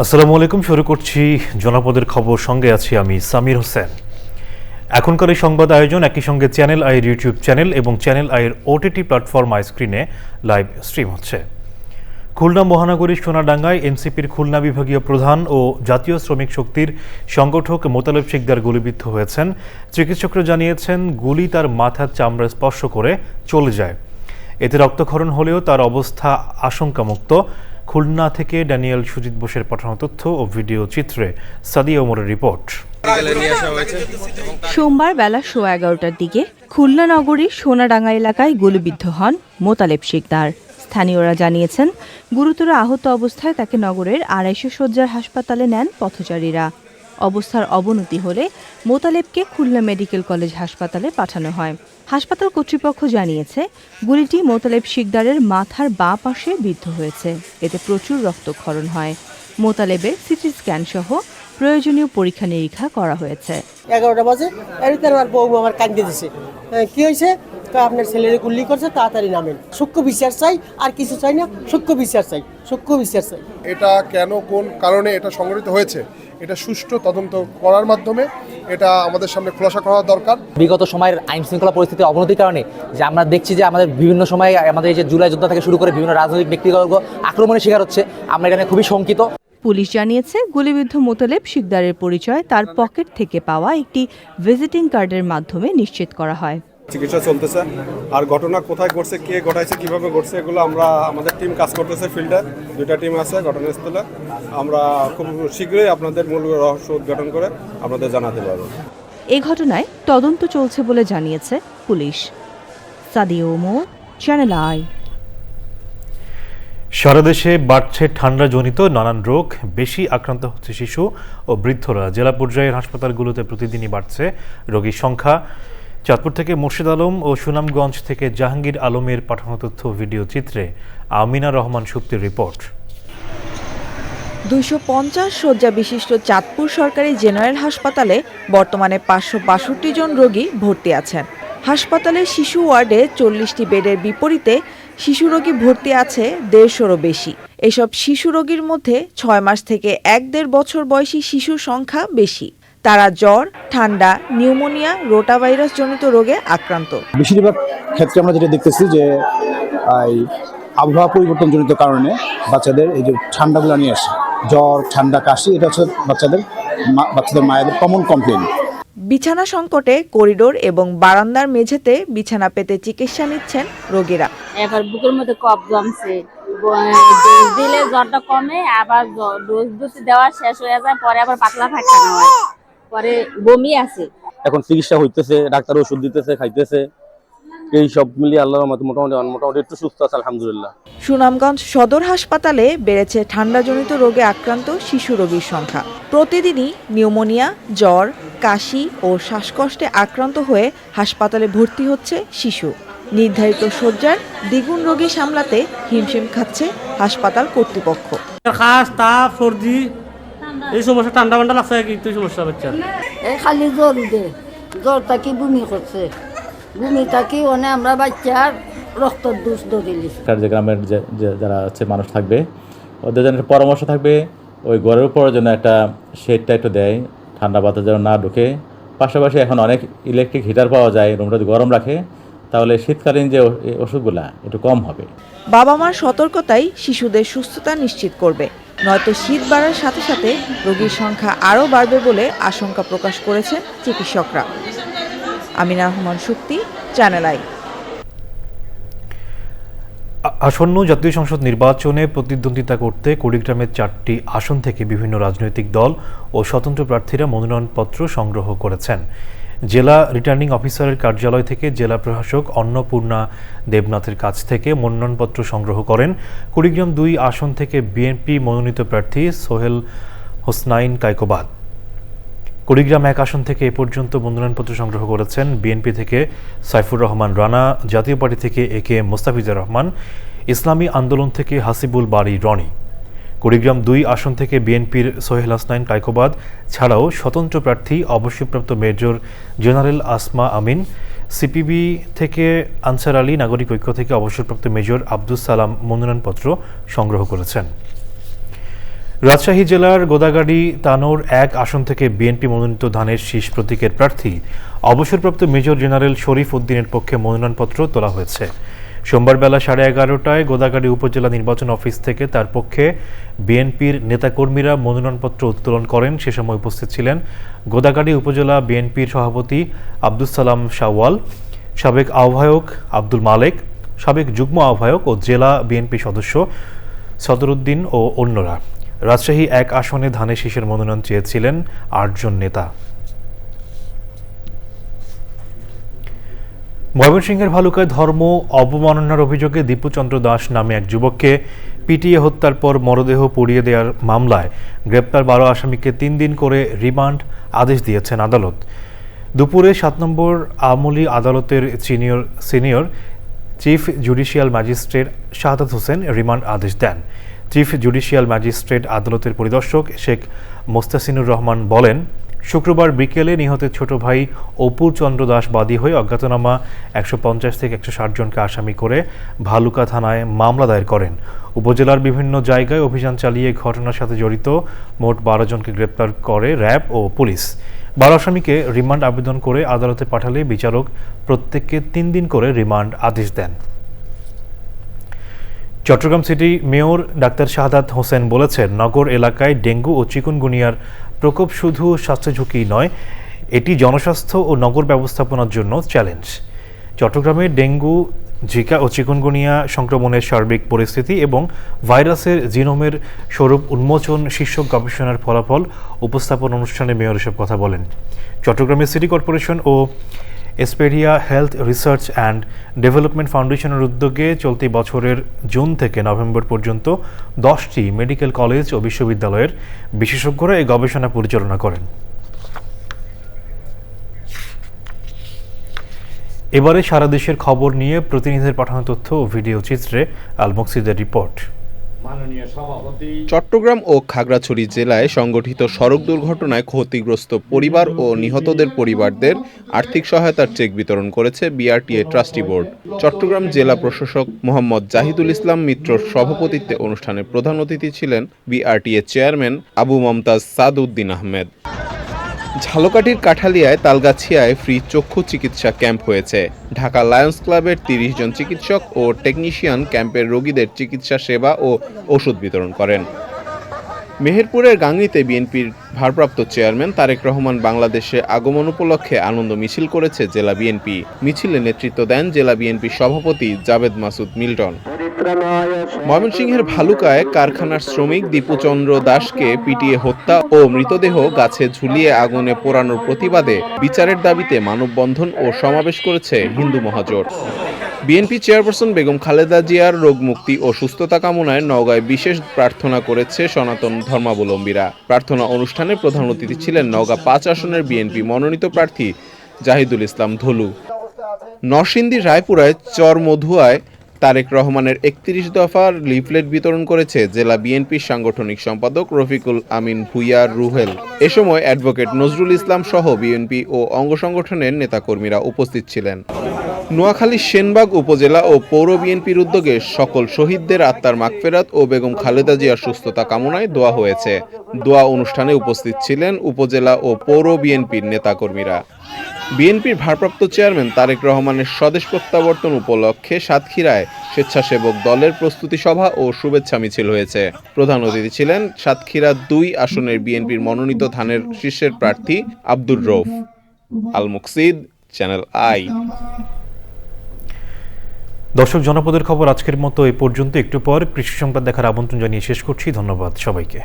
আসসালামু আলাইকুম। শুরু করছি জনপদের খবর, সঙ্গে আছি আমি সামির হোসেন। এখনকার এই সংবাদ আয়োজন একই সঙ্গে চ্যানেল আইয়ের ইউটিউব চ্যানেল এবং চ্যানেল আইয়ের ওটিটি প্ল্যাটফর্ম আইস্ক্রিনে লাইভ স্ট্রিম হচ্ছে। খুলনা মহানগরীর সোনাডাঙ্গায় এনসিপির খুলনা বিভাগীয় প্রধান ও জাতীয় শ্রমিক শক্তির সংগঠক মোতালেব শিকদার গুলিবিদ্ধ হয়েছেন। চিকিৎসকরা জানিয়েছেন গুলি তার মাথার চামড়া স্পর্শ করে চলে যায়। এতে রক্তক্ষরণ হলেও তার অবস্থা আশঙ্কামুক্ত। খুলনা থেকে ড্যানিয়েল সুজিত বোসের পাঠানো তথ্য ও ভিডিও চিত্রে সাদিয়া ওমরের রিপোর্ট। সোমবার বেলা 11:15টার দিকে খুলনা নগরীর সোনাডাঙ্গা এলাকায় গুলিবিদ্ধ হন মোতালেব শিকদার। স্থানীয়রা জানিয়েছেন, গুরুতর আহত অবস্থায় তাকে নগরের 250 শয্যার হাসপাতালে নেন পথচারীরা। অবস্থার অবনতি হলে মোতালেবকে খুলনা মেডিকেল কলেজ হাসপাতালে পাঠানো হয়। হাসপাতাল কর্তৃপক্ষ জানিয়েছে, গুলিটি মোতালেব শিকদারের মাথার বাঁ পাশে বিদ্ধ হয়েছে। এতে প্রচুর রক্তক্ষরণ হয়। মোতালেবের সিটি স্ক্যান সহ প্রয়োজনীয় পরীক্ষা নিরীক্ষা করা হয়েছে। 11টা বাজে এর আমার বউ আমার কান্দে দিছে, কি হয়েছে? আপনার ছেলের গুলি করছে, তাড়াতাড়ি নামেন। সূক্ষ্ম বিচার চাই, আর কিছু চাই না। সূক্ষ্ম বিচার চাই, সূক্ষ্ম বিচার চাই। এটা কেন, কোন কারণে এটা সংঘটিত হয়েছে, এটা সুষ্ঠু তদন্ত করার মাধ্যমে এটা আমাদের সামনে খোলাসা করা দরকার। বিগত সময়ের আইন শৃঙ্খলা পরিস্থিতির অবনতির কারণে যে আমরা দেখছি যে আমাদের বিভিন্ন সময় আমাদের এই যে জুলাই যোদ্ধা থেকে শুরু করে বিভিন্ন রাজনৈতিক ব্যক্তিবর্গ আক্রমণের শিকার হচ্ছে, আমরা এখানে খুবই শঙ্কিত। পুলিশ জানিয়েছে, গুলিবিদ্ধ মোতালেব শিকদারের পরিচয় তার পকেট থেকে পাওয়া একটি ভিজিটিং কার্ডের মাধ্যমে নিশ্চিত করা হয়। চিকিৎসা চলতেছে, আর ঘটনা কোথায় ঘটছে, কে ঘটাইছে, কিভাবে ঘটছে, এগুলো আমরা আমাদের টিম কাজ করতেছে। ফিল্ডে 2টা টিম আছে ঘটনাস্থলে। আমরা খুব শীঘ্রই আপনাদের মূল রহস্য উদ্ঘাটন করে আপনাদের জানাতে পারব। এই ঘটনায় তদন্ত চলছে বলে জানিয়েছে police. Sadia Omar, channel I. সারা দেশে বাড়ছে ঠান্ডাজনিত নানান রোগ। বেশি আক্রান্ত হচ্ছে শিশু ও বৃদ্ধরা। জেলা পর্যায়ের হাসপাতালগুলোতে প্রতিদিনই বাড়ছে রোগীর সংখ্যা। চাঁদপুর থেকে মুর্শিদ আলম ও সুনামগঞ্জ থেকে জাহাঙ্গীর আলমের পাঠানো তথ্য ভিডিও চিত্রে আমিনা রহমান সুপ্তির রিপোর্ট। 250 শয্যা বিশিষ্ট চাঁদপুর সরকারি জেনারেল হাসপাতালে বর্তমানে 562 জন রোগী ভর্তি আছেন। হাসপাতালের শিশু ওয়ার্ডে 40টি বেডের বিপরীতে শিশু রোগী ভর্তি আছে 150-রও বেশি। এসব শিশু রোগীর মধ্যে 6 মাস থেকে 1-1.5 বছর বয়সী শিশুর সংখ্যা বেশি। তারা জ্বর, ঠান্ডা, নিউমোনিয়া, রোটাভাইরাস জনিত রোগে আক্রান্ত। বেশিরভাগ ক্ষেত্রে আমরা যেটা দেখতেছি যে আবহাওয়া পরিবর্তনজনিত কারণে বাচ্চাদের এই যে ঠান্ডাগুলো নিয়ে আসে, জ্বর, ঠান্ডা, কাশি, এটা হচ্ছে বাচ্চাদের মায়েদের কমন কমপ্লেন। বিছানা সংকটে করিডোর এবং বারান্দার মেঝেতে বিছানা পেতে চিকিৎসা নিচ্ছেন রোগীরা। এবার বুকের মধ্যে কফ জমছে, দিলে জ্বরটা কমে, আবার ডোজ দেওয়া শেষ হয়ে যায়, পরে আবার পাতলা পায়খানা হয়, পরে বমি আছে। এখন চিকিৎসা হইতেছে, ডাক্তার ওষুধ দিতেছে, খাইতেছে। এই সব মিলিয়ে আল্লাহর রহমতে মোটামুটি একটু সুস্থ আছে আলহামদুলিল্লাহ। সুনামগঞ্জ সদর হাসপাতালে বেড়েছে ঠান্ডাজনিত রোগে আক্রান্ত শিশু রোগীর সংখ্যা। প্রতিদিনই নিউমোনিয়া, জ্বর, কাশি ও শ্বাসকষ্টে আক্রান্ত হয়ে হাসপাতালে ভর্তি হচ্ছে শিশু। নির্ধারিত শয্যার দ্বিগুণ রোগী সামলাতে হিমশিম খাচ্ছে হাসপাতাল কর্তৃপক্ষ। খাস, তাপ, সর্দি, এই সমস্যা, ঠান্ডা ঠান্ডা লাগছে, একটু সমস্যা হচ্ছে। খালি জ্বর উঠে, জ্বরটা কি বমি করছে, বমিটা কি আমরা বাচ্চার রক্ত দোষ ধরিলি। যে গ্রামের যারা আছে মানুষ থাকবে, ওদের জন্য একটা পরামর্শ থাকবে, ওই ঘরের উপর যেন একটা শেডটা একটু দেয়, ঠান্ডা বাতাস যেন না ঢুকে। পাশাপাশি এখন অনেক ইলেকট্রিক হিটার পাওয়া যায়, রুমটা যদি গরম রাখে তাহলে শীতকালীন যে ওষুধগুলা একটু কম হবে। বাবা মার সতর্কতাই শিশুদের সুস্থতা নিশ্চিত করবে, নয়তো শীত বাড়ার সাথে সাথে রোগীর সংখ্যা আরও বাড়বে বলে আশঙ্কা প্রকাশ করেছেন চিকিৎসকরা। আমিনা রহমান শক্তি, চ্যানেল আই। আসন্ন জাতীয় সংসদ নির্বাচনে প্রতিদ্বন্দ্বিতা করতে কুড়িগ্রামের 4টি আসন থেকে বিভিন্ন রাজনৈতিক দল ও স্বতন্ত্র প্রার্থীরা মনোনয়নপত্র সংগ্রহ করেছেন। জেলা রিটার্নিং অফিসারের কার্যালয় থেকে জেলা প্রশাসক অন্নপূর্ণা দেবনাথের কাছ থেকে মনোনয়নপত্র সংগ্রহ করেন। কুড়িগ্রাম 2 আসন থেকে বিএনপি মনোনীত প্রার্থী সোহেল হোসনাইন কায়কোবাদ। কুড়িগ্রাম 1 আসন থেকে এ পর্যন্ত মনোনয়নপত্র সংগ্রহ করেছেন বিএনপি থেকে সাইফুর রহমান রানা, জাতীয় পার্টি থেকে একে মোস্তাফিজুর রহমান, ইসলামী আন্দোলন থেকে হাসিবুল বারী রনি। কুড়িগ্রাম 2 আসন থেকে বিএনপির সোহেল হোসনাইন কায়কোবাদ ছাড়াও স্বতন্ত্র প্রার্থী অবসরপ্রাপ্ত মেজর জেনারেল আসমা আমিন, সিপিবি থেকে আনসার আলী, নাগরিক ঐক্য থেকে অবসরপ্রাপ্ত মেজর আব্দুস সালাম মনোনয়নপত্র সংগ্রহ করেছেন। রাজশাহী জেলার গোদাগাড়ি তানোর ১ আসন থেকে বিএনপি মনোনীত ধানের শীষ প্রতীকের প্রার্থী অবসরপ্রাপ্ত মেজর জেনারেল শরীফ উদ্দিনের পক্ষে মনোনয়নপত্র তোলা হয়েছে। সোমবার বেলা 11:30টায় গোদাগাড়ি উপজেলা নির্বাচন অফিস থেকে তার পক্ষে বিএনপির নেতাকর্মীরা মনোনয়নপত্র উত্তোলন করেন। সে সময় উপস্থিত ছিলেন গোদাগাড়ি উপজেলা বিএনপির সভাপতি আব্দুস সালাম শাওয়াল, সাবেক আহ্বায়ক আব্দুল মালেক, সাবেক যুগ্ম আহ্বায়ক ও জেলা বিএনপি সদস্য সদরুদ্দিন ও অন্যরা। রাজশাহী ১ আসনে ধানের শীষের মনোনয়ন চেয়েছিলেন ৮ জন নেতা। ময়মনসিংহের ভালুকায় ধর্ম অবমাননার অভিযোগে দীপুচন্দ্র দাস নামে এক যুবককে পিটিয়ে হত্যার পর মরদেহ পুড়িয়ে দেওয়ার মামলায় গ্রেপ্তার ১২ আসামিকে ৩ দিন করে রিমান্ড আদেশ দিয়েছেন আদালত। দুপুরে ৭ নম্বর আমলি আদালতের senior chief judicial magistrate Shahadat Hossain remand আদেশ দেন। চিফ জুডিশিয়াল ম্যাজিস্ট্রেট আদালতের পরিদর্শক শেখ মোস্তাসিনুর রহমান বলেন, শুক্রবার বিকেলে নিহতের ছোট ভাই অপুর চন্দ্র দাস বাদী হয়ে অজ্ঞাতনামা ১৫০ থেকে ১৬০ জনকে আসামি করে ভালুকা থানায় মামলা দায়ের করেন। উপজেলার বিভিন্ন জায়গায় অভিযান চালিয়ে ঘটনার সাথে জড়িত মোট ১২ জনকে গ্রেপ্তার করে র্যাব ও পুলিশ। ১২ আসামিকে রিমান্ড আবেদন করে আদালতে পাঠালে বিচারক প্রত্যেককে ৩ দিন করে রিমান্ড আদেশ দেন। Chittagong city mayor doctor Shahadat Hossain বলেছেন, নগর এলাকায় ডেঙ্গু ও চিকুনগুনিয়ার প্রকোপ শুধু স্বাস্থ্য ঝুঁকি নয়, এটি জনস্বাস্থ্য ও নগর ব্যবস্থাপনার জন্য চ্যালেঞ্জ। চট্টগ্রামে ডেঙ্গু, জিকা ও চিকুনগুনিয়া সংক্রমণের সার্বিক পরিস্থিতি এবং ভাইরাসের জিনোমের স্বরূপ উন্মোচন শীর্ষক গবেষণার ফলাফল উপস্থাপন অনুষ্ঠানে মেয়র এসব কথা বলেন। চট্টগ্রামের সিটি কর্পোরেশন ও Asperia health research and development ফাউন্ডেশনের উদ্যোগে চলতি বছরের জুন থেকে নভেম্বর পর্যন্ত 10টি মেডিকেল কলেজ ও বিশ্ববিদ্যালয়ের বিশেষজ্ঞরা এই গবেষণা পরিচালনা করেন। এবারে সারা দেশের খবর নিয়ে প্রতিনিধিদের পাঠানো তথ্য ও ভিডিও চিত্রে আল মকসিদের রিপোর্ট। চট্টগ্রাম ও খাগড়াছড়ি জেলায় সংগঠিত সড়ক দুর্ঘটনায় ক্ষতিগ্রস্ত পরিবার ও নিহতদের পরিবারদের আর্থিক সহায়তার চেক বিতরণ করেছে বিআরটিএ ট্রাস্টি বোর্ড। চট্টগ্রাম জেলা প্রশাসক মোহাম্মদ জাহিদুল ইসলাম মিত্রর সভাপতিত্বে অনুষ্ঠানে প্রধান অতিথি ছিলেন বিআরটিএ চেয়ারম্যান আবু মমতাজ সাদ উদ্দিন আহমেদ। ঝালকাঠির কাঠালিয়ায় তালগাছিয়ায় ফ্রি চক্ষু চিকিৎসা ক্যাম্প হয়েছে। ঢাকা লায়ন্স ক্লাবের ৩০ জন চিকিৎসক ও টেকনিশিয়ান ক্যাম্পের রোগীদের চিকিৎসা সেবা ও ওষুধ বিতরণ করেন। মেহেরপুরের গাংনীতে বিএনপির ভারপ্রাপ্ত চেয়ারম্যান তারেক রহমান বাংলাদেশে আগমন উপলক্ষে আনন্দ মিছিল করেছে জেলা বিএনপি। মিছিলে নেতৃত্ব দেন জেলা বিএনপি সভাপতি জাবেদ মাসুদ মিল্টন। ময়মনসিংহের ভালুকায় কারখানার শ্রমিক দীপুচন্দ্র দাসকে পিটিয়ে হত্যা ও মৃতদেহ গাছে ঝুলিয়ে আগুনে পোড়ানোর প্রতিবাদে বিচারের দাবিতে মানববন্ধন ও সমাবেশ করেছে হিন্দু মহাজোট। বিএনপি চেয়ারপারসন বেগম খালেদা জিয়ার রোগ মুক্তি ও সুস্থতা কামনায় নওগাঁয় বিশেষ প্রার্থনা করেছে সনাতন ধর্মাবলম্বীরা। প্রার্থনা অনুষ্ঠানে প্রধান অতিথি ছিলেন নওগাঁ ৫ আসনের বিএনপি মনোনীত প্রার্থী জাহিদুল ইসলাম ধলু। নরসিংদীর রায়পুরায় চর মধুয়ায় তারেক রহমানের ৩১ দফার লিফলেট বিতরণ করেছে জেলা বিএনপির সাংগঠনিক সম্পাদক রফিকুল আমিন ভুইয়া রুহেল। এ সময় অ্যাডভোকেট নজরুল ইসলাম সহ বিএনপি ও অঙ্গ সংগঠনের নেতাকর্মীরা উপস্থিত ছিলেন। নোয়াখালীর সেনবাগ উপজেলা ও পৌর বিএনপির উদ্যোগে সকল শহীদদের আত্মার মাগফিরাত ও বেগম খালেদা জিয়ার সুস্থতা কামনায় দোয়া হয়েছে। দোয়া অনুষ্ঠানে উপস্থিত ছিলেন উপজেলা ও পৌর বিএনপির নেতাকর্মীরা। বিএনপির ভারপ্রাপ্ত চেয়ারম্যান তারেক রহমানের স্বদেশ প্রত্যাবর্তন উপলক্ষে সাতক্ষীরায় স্বেচ্ছাসেবক দলের প্রস্তুতি সভা ও শুভেচ্ছা মিছিল হয়েছে। প্রধান অতিথি ছিলেন সাতক্ষীরা ২ আসনের বিএনপির মনোনীত ধানের শীর্ষের প্রার্থী আব্দুর রৌফ। আল মুকসিদ, চ্যানেল আই। দর্শক, জনপদের খবর আজকের মতো এ পর্যন্ত। একটু পর কৃষি সংবাদ দেখার আমন্ত্রণ জানিয়ে শেষ করছি। ধন্যবাদ সবাইকে।